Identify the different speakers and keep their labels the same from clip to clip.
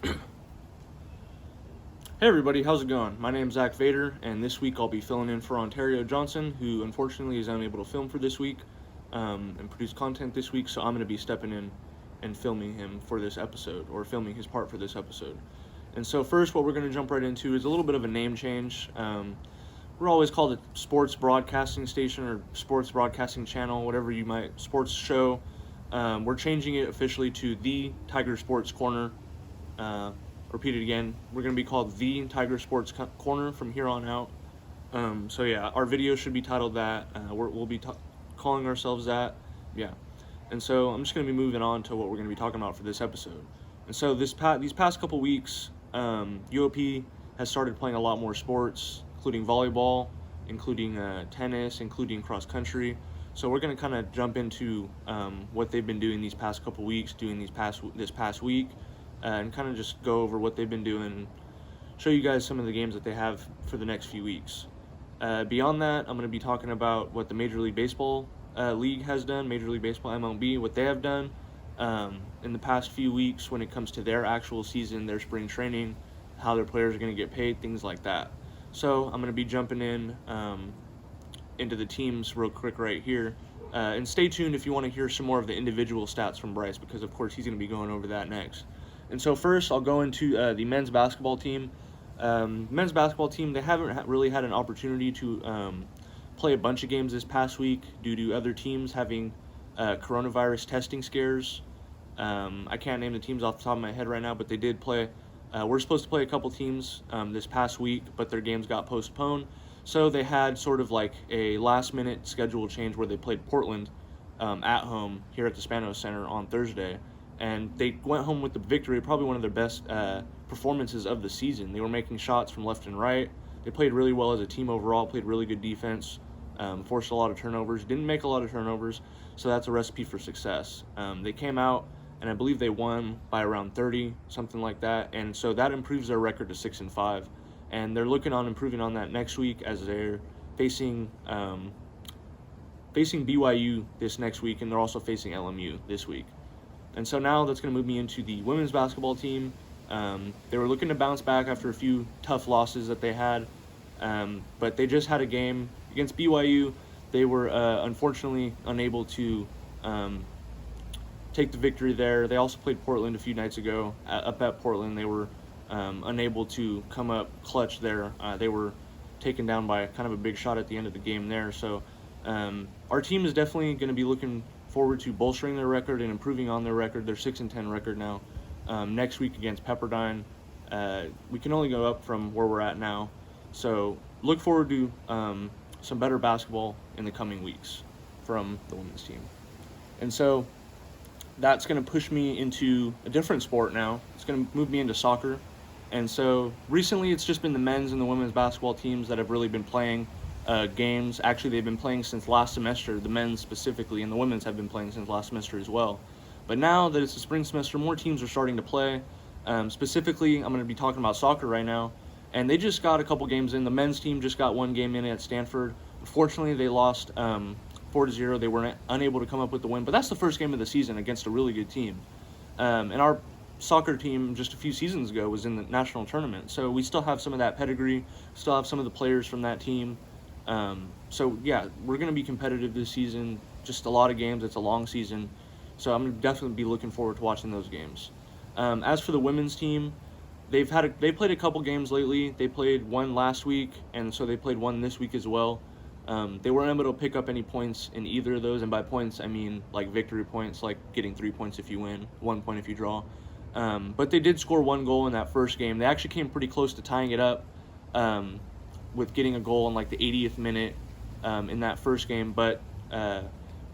Speaker 1: Hey everybody, how's it going? My name's Zack Vater, and this week I'll be filling in for Ontario Johnson, who unfortunately is unable to film for this week and produce content this week, so I'm going to be stepping in and filming him for this episode, or filming his part for this episode. And so first, what we're going to jump right into is a little bit of a name change. We're always called a sports broadcasting station or sports broadcasting channel, whatever you might, sports show. We're changing it officially to the Tiger Sports Corner. Repeat it again. We're going to be called the Tiger Sports Corner from here on out. So yeah, our video should be titled that. We'll be calling ourselves that. Yeah. And so I'm just going to be moving on to what we're going to be talking about for this episode. And so these past couple weeks, UOP has started playing a lot more sports, including volleyball, including tennis, including cross country. So we're going to kind of jump into what they've been doing these past couple weeks, this past week, and kind of just go over what they've been doing, show you guys some of the games that they have for the next few weeks. Beyond that, I'm going to be talking about what the Major League Baseball League has done, Major League Baseball MLB, what they have done in the past few weeks when it comes to their actual season, their spring training, how their players are going to get paid, things like that. So I'm going to be jumping into the teams real quick right here. And stay tuned if you want to hear some more of the individual stats from Bryce, because of course he's going to be going over that next. And so first, I'll go into the men's basketball team. Men's basketball team, they haven't really had an opportunity to play a bunch of games this past week due to other teams having coronavirus testing scares. I can't name the teams off the top of my head right now, but they did play. We're supposed to play a couple teams this past week, but their games got postponed. So they had sort of like a last-minute schedule change where they played Portland at home here at the Spanos Center on Thursday. And they went home with the victory, probably one of their best performances of the season. They were making shots from left and right. They played really well as a team overall, played really good defense, forced a lot of turnovers, didn't make a lot of turnovers, so that's a recipe for success. They came out, and I believe they won by around 30, something like that, and so that improves their record to 6-5. And they're looking on improving on that next week as they're facing BYU this next week, and they're also facing LMU this week. And so now that's going to move me into the women's basketball team. They were looking to bounce back after a few tough losses that they had, but they just had a game against BYU. They were unfortunately unable to take the victory there. They also played Portland a few nights ago. Up at Portland, they were unable to come up clutch there. They were taken down by kind of a big shot at the end of the game there. So our team is definitely going to be looking forward to bolstering their record and improving on their record. Their 6-10 record now. Next week against Pepperdine, we can only go up from where we're at now. So look forward to some better basketball in the coming weeks from the women's team. And so that's going to push me into a different sport now. It's going to move me into soccer. And so recently it's just been the men's and the women's basketball teams that have really been playing games. Actually, they've been playing since last semester, the men's specifically, and the women's have been playing since last semester as well. But now that it's the spring semester, more teams are starting to play. Specifically, I'm going to be talking about soccer right now, and they just got a couple games in. The men's team just got one game in at Stanford. Unfortunately, they lost 4-0. They were unable to come up with the win, but that's the first game of the season against a really good team. And our soccer team just a few seasons ago was in the national tournament, so we still have some of that pedigree, still have some of the players from that team. So yeah, we're going to be competitive this season, just a lot of games. It's a long season, so I'm going to definitely be looking forward to watching those games. As for the women's team, they played a couple games lately. They played one last week, and so they played one this week as well. They weren't able to pick up any points in either of those, and by points I mean like victory points, like getting 3 points if you win, 1 point if you draw. But they did score one goal in that first game. They actually came pretty close to tying it up with getting a goal in like the 80th minute in that first game, but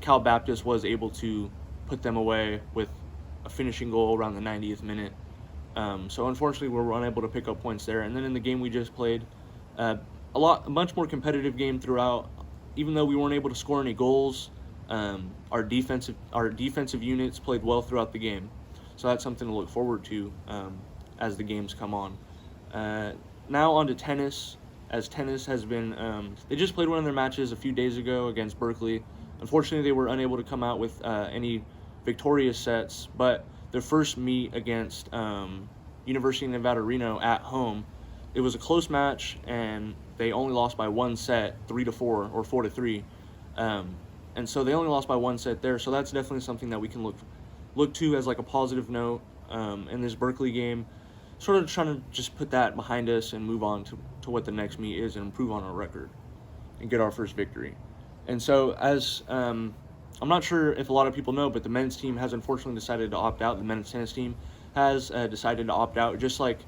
Speaker 1: Cal Baptist was able to put them away with a finishing goal around the 90th minute. So unfortunately, we were unable to pick up points there. And then in the game we just played, a much more competitive game throughout. Even though we weren't able to score any goals, our defensive units played well throughout the game. So that's something to look forward to as the games come on. Now on to tennis. As tennis has been, they just played one of their matches a few days ago against Berkeley. Unfortunately, they were unable to come out with any victorious sets, but their first meet against University of Nevada, Reno at home. It was a close match, and they only lost by one set, 3-4 or 4-3. And so they only lost by one set there. So that's definitely something that we can look to as like a positive note in this Berkeley game. Sort of trying to just put that behind us and move on to what the next meet is and improve on our record and get our first victory. And so as I'm not sure if a lot of people know, but the men's team has unfortunately decided to opt out. The men's tennis team has decided to opt out, just like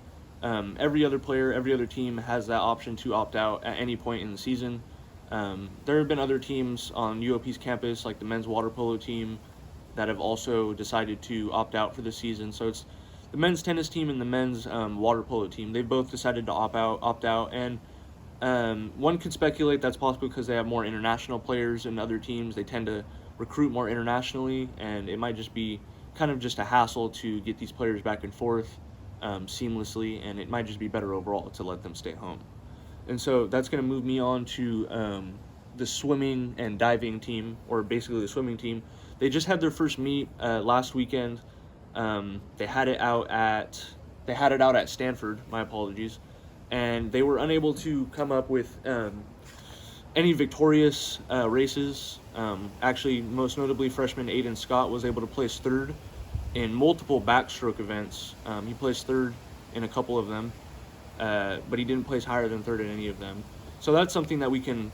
Speaker 1: every other player, every other team has that option to opt out at any point in the season. There have been other teams on UOP's campus, like the men's water polo team, that have also decided to opt out for the season. So it's the men's tennis team and the men's water polo team. They've both decided to opt out, and one could speculate that's possible because they have more international players than other teams. They tend to recruit more internationally, and it might just be kind of just a hassle to get these players back and forth seamlessly, and it might just be better overall to let them stay home. And so that's going to move me on to the swimming and diving team, or basically the swimming team. They just had their first meet last weekend. They had it out at Stanford. My apologies, and they were unable to come up with any victorious races. Actually, most notably, freshman Aiden Scott was able to place third in multiple backstroke events. He placed third in a couple of them, but he didn't place higher than third in any of them. So that's something that we can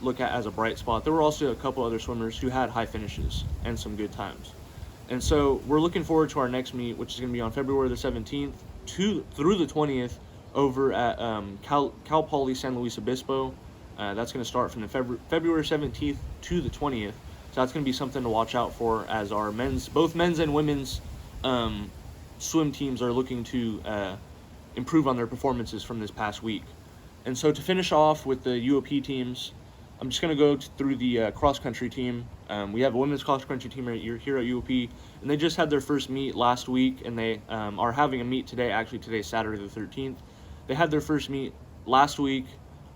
Speaker 1: look at as a bright spot. There were also a couple other swimmers who had high finishes and some good times. And so we're looking forward to our next meet, which is going to be on February the 17th through the 20th over at Cal Poly San Luis Obispo. That's going to start from the February 17th to the 20th. So that's going to be something to watch out for, as our both men's and women's swim teams are looking to improve on their performances from this past week. And so to finish off with the UOP teams, I'm just going to go through the cross-country team. We have a women's cross-country team here at UOP, and they just had their first meet last week, and they are having a meet today. Actually, today's Saturday the 13th. They had their first meet last week.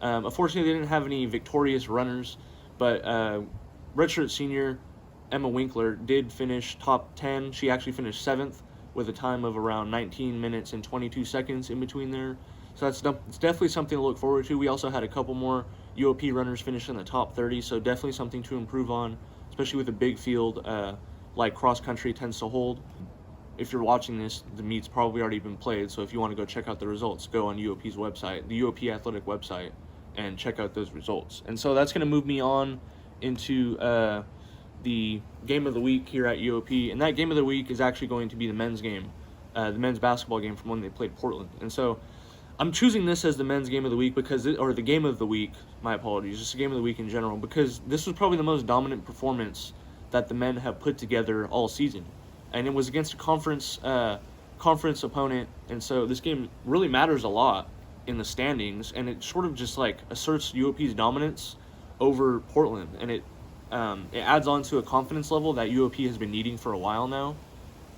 Speaker 1: Unfortunately, they didn't have any victorious runners, but redshirt senior Emma Winkler did finish top 10. She actually finished 7th with a time of around 19 minutes and 22 seconds in between there. So it's definitely something to look forward to. We also had a couple more UOP runners finish in the top 30, so definitely something to improve on, especially with a big field like cross-country tends to hold. If you're watching this, the meet's probably already been played, so if you want to go check out the results, go on UOP's website, the UOP Athletic website, and check out those results. And so that's going to move me on into the game of the week here at UOP, and that game of the week is actually going to be the men's game, the men's basketball game from when they played Portland. And so I'm choosing this as the men's game of the week or the game of the week, my apologies, just the game of the week in general, because this was probably the most dominant performance that the men have put together all season. And it was against a conference opponent, and so this game really matters a lot in the standings, and it sort of just like asserts UOP's dominance over Portland, and it adds on to a confidence level that UOP has been needing for a while now.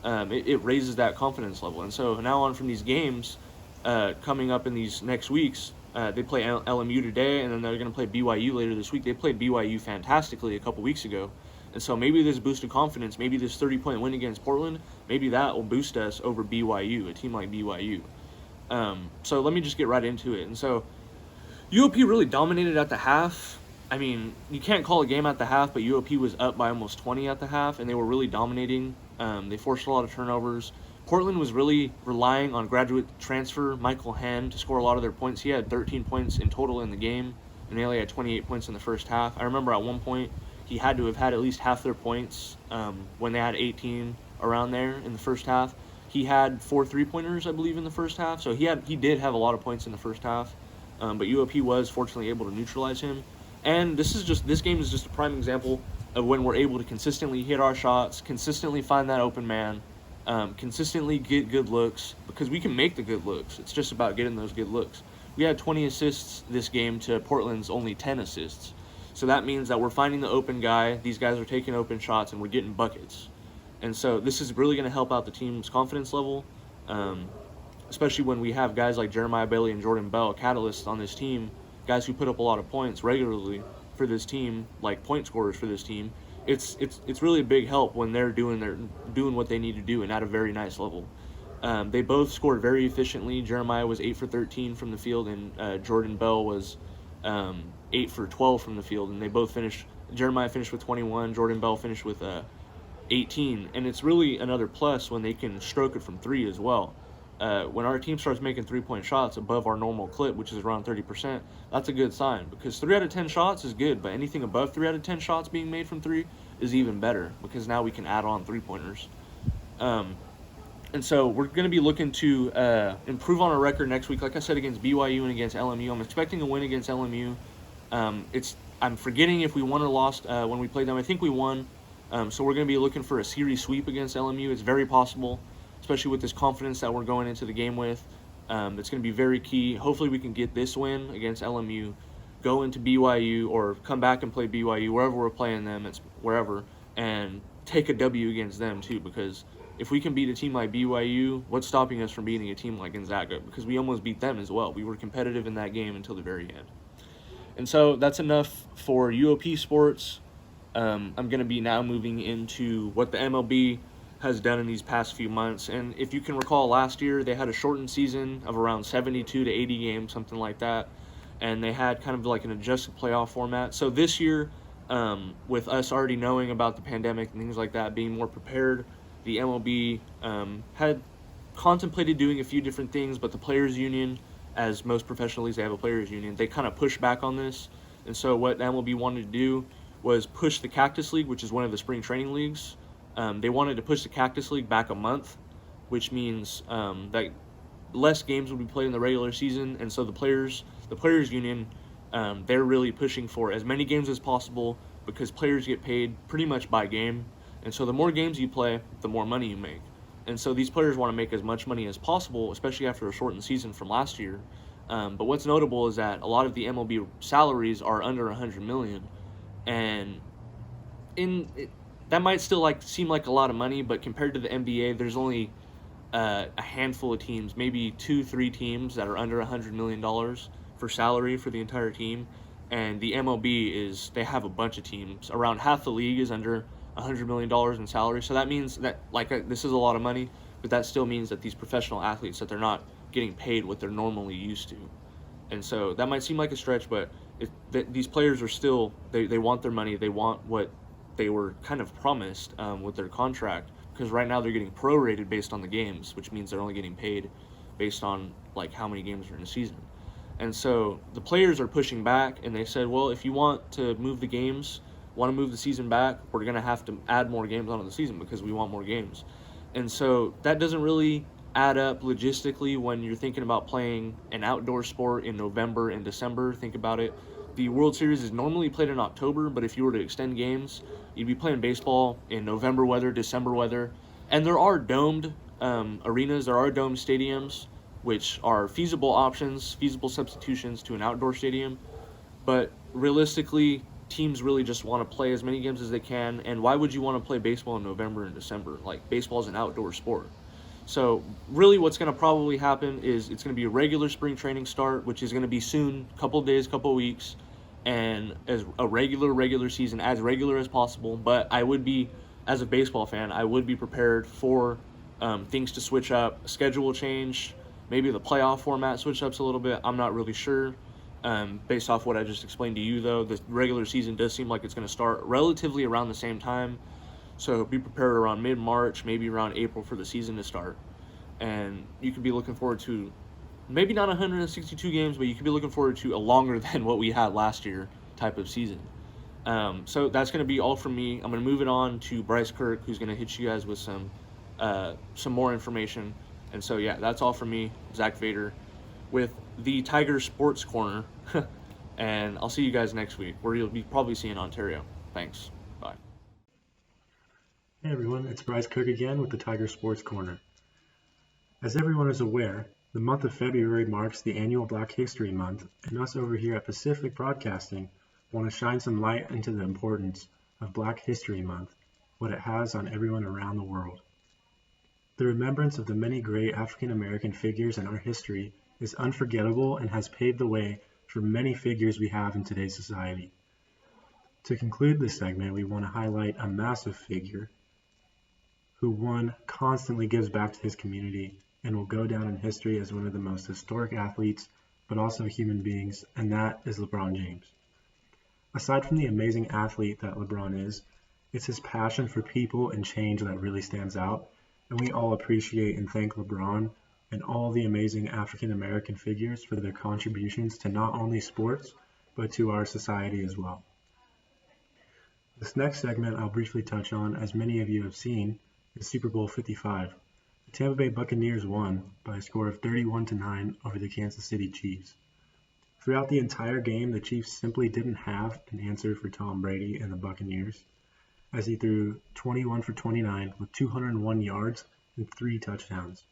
Speaker 1: It raises that confidence level, and so now on from these games coming up in these next weeks, they play LMU today, and then they're going to play BYU later this week. They played BYU fantastically a couple weeks ago, and so maybe this boosted confidence, maybe this 30-point win against Portland, maybe that will boost us over BYU, a team like BYU. So let me just get right into it. And so UOP really dominated at the half. I mean, you can't call a game at the half, but UOP was up by almost 20 at the half, and they were really dominating. They forced a lot of turnovers. Portland was really relying on graduate transfer Michael Hand to score a lot of their points. He had 13 points in total in the game, and they only had 28 points in the first half. I remember at one point he had to have had at least half their points when they had 18 around there in the first half. He had 4 3-pointers, I believe, in the first half, so he did have a lot of points in the first half. But UOP was fortunately able to neutralize him. And this game is just a prime example of when we're able to consistently hit our shots, consistently find that open man, consistently get good looks, because we can make the good looks. It's just about getting those good looks. We had 20 assists this game to Portland's only 10 assists. So that means that we're finding the open guy, these guys are taking open shots, and we're getting buckets. And so this is really going to help out the team's confidence level, especially when we have guys like Jeremiah Bailey and Jordan Bell, catalysts on this team, guys who put up a lot of points regularly for this team, like point scorers for this team. It's really a big help when they're doing what they need to do, and at a very nice level. They both scored very efficiently. Jeremiah was 8 for 13 from the field, and Jordan Bell was 8 for 12 from the field. And they both finished. Jeremiah finished with 21. Jordan Bell finished with 18. And it's really another plus when they can stroke it from three as well. When our team starts making 3-point shots above our normal clip, which is around 30%, that's a good sign, because 3 out of 10 shots is good, but anything above 3 out of 10 shots being made from three is even better, because now we can add on 3-pointers. And so we're going to be looking to improve on our record next week, like I said, against BYU and against LMU. I'm expecting a win against LMU. I'm forgetting if we won or lost when we played them. I think we won. So we're going to be looking for a series sweep against LMU. It's very possible, especially with this confidence that we're going into the game with. It's going to be very key. Hopefully we can get this win against LMU, go into BYU or come back and play BYU, wherever we're playing them, it's wherever, and take a W against them too, because if we can beat a team like BYU, what's stopping us from beating a team like Gonzaga? Because we almost beat them as well. We were competitive in that game until the very end. And so that's enough for UOP sports. I'm going to be now moving into what the MLB has done in these past few months. And if you can recall, last year they had a shortened season of around 72 to 80 games, something like that. And they had kind of like an adjusted playoff format. So this year, with us already knowing about the pandemic and things like that, being more prepared, the MLB had contemplated doing a few different things, but the players' union, as most professional leagues, they have a players' union, they kind of pushed back on this. And so what the MLB wanted to do was push the Cactus League, which is one of the spring training leagues. They wanted to push the Cactus League back a month, which means that less games will be played in the regular season. And so the players' union, they're really pushing for as many games as possible, because players get paid pretty much by game. And so the more games you play, the more money you make. And so these players want to make as much money as possible, especially after a shortened season from last year. But what's notable is that a lot of the MLB salaries are under $100 million. And that might still seem like a lot of money, but compared to the NBA, there's only a handful of teams, maybe 2-3 teams that are under $100 million for salary for the entire team. And the MLB they have a bunch of teams. Around half the league is under $100 million in salary. So that means that this is a lot of money, but that still means that these professional athletes, that they're not getting paid what they're normally used to. And so that might seem like a stretch, but these players are still, they want their money. They want what they were kind of promised with their contract, because right now they're getting prorated based on the games, which means they're only getting paid based on how many games are in a season. And so the players are pushing back, and they said, well, if you want to move the games, want to move the season back, we're going to have to add more games onto the season because we want more games. And so that doesn't really add up logistically when you're thinking about playing an outdoor sport in November and December. Think about it. The World Series is normally played in October, but if you were to extend games, you'd be playing baseball in November weather, December weather. And there are domed arenas, there are domed stadiums, which are feasible options, feasible substitutions to an outdoor stadium. But realistically, teams really just want to play as many games as they can. And why would you want to play baseball in November and December? Baseball is an outdoor sport. So really what's going to probably happen is it's going to be a regular spring training start, which is going to be soon, couple days, couple weeks, and as a regular season, as regular as possible. But I would be, as a baseball fan, I would be prepared for things to switch up, schedule change, maybe the playoff format switch ups a little bit. I'm not really sure. Based off what I just explained to you, though, the regular season does seem like it's going to start relatively around the same time. So be prepared around mid-March, maybe around April for the season to start. And you could be looking forward to maybe not 162 games, but you could be looking forward to a longer than what we had last year type of season. So that's going to be all from me. I'm going to move it on to Bryce Kirk, who's going to hit you guys with some more information. And so, yeah, that's all from me, Zack Vater, with the Tiger Sports Corner. And I'll see you guys next week, where you'll be probably seeing Ontario. Thanks. Bye.
Speaker 2: Hey everyone, it's Bryce Kirk again with the Tiger Sports Corner. As everyone is aware, the month of February marks the annual Black History Month, and us over here at Pacific Broadcasting want to shine some light into the importance of Black History Month, what it has on everyone around the world. The remembrance of the many great African American figures in our history is unforgettable and has paved the way for many figures we have in today's society. To conclude this segment, we want to highlight a massive figure who, one, constantly gives back to his community, and will go down in history as one of the most historic athletes, but also human beings, and that is LeBron James. Aside from the amazing athlete that LeBron is, it's his passion for people and change that really stands out, and we all appreciate and thank LeBron and all the amazing African American figures for their contributions to not only sports, but to our society as well. This next segment I'll briefly touch on, as many of you have seen, is Super Bowl 55. The Tampa Bay Buccaneers won by a score of 31-9 over the Kansas City Chiefs. Throughout the entire game, the Chiefs simply didn't have an answer for Tom Brady and the Buccaneers, as he threw 21 for 29 with 201 yards and 3 touchdowns.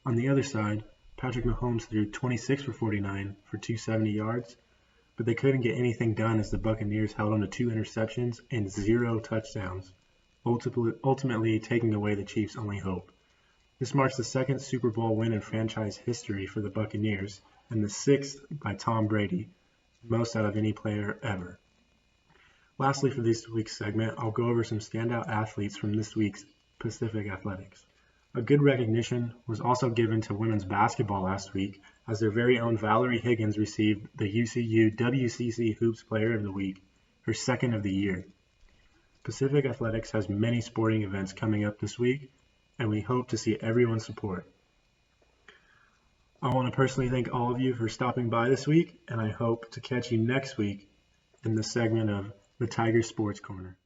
Speaker 2: On the other side, Patrick Mahomes threw 26 for 49 for 270 yards, but they couldn't get anything done as the Buccaneers held on to 2 interceptions and 0 touchdowns, ultimately taking away the Chiefs' only hope. This marks the second Super Bowl win in franchise history for the Buccaneers and the 6th by Tom Brady, most out of any player ever. Lastly, for this week's segment, I'll go over some standout athletes from this week's Pacific Athletics. A good recognition was also given to women's basketball last week, as their very own Valerie Higgins received the UCU WCC Hoops Player of the Week, her second of the year. Pacific Athletics has many sporting events coming up this week, and we hope to see everyone's support. I want to personally thank all of you for stopping by this week, and I hope to catch you next week in the segment of the Tiger Sports Corner.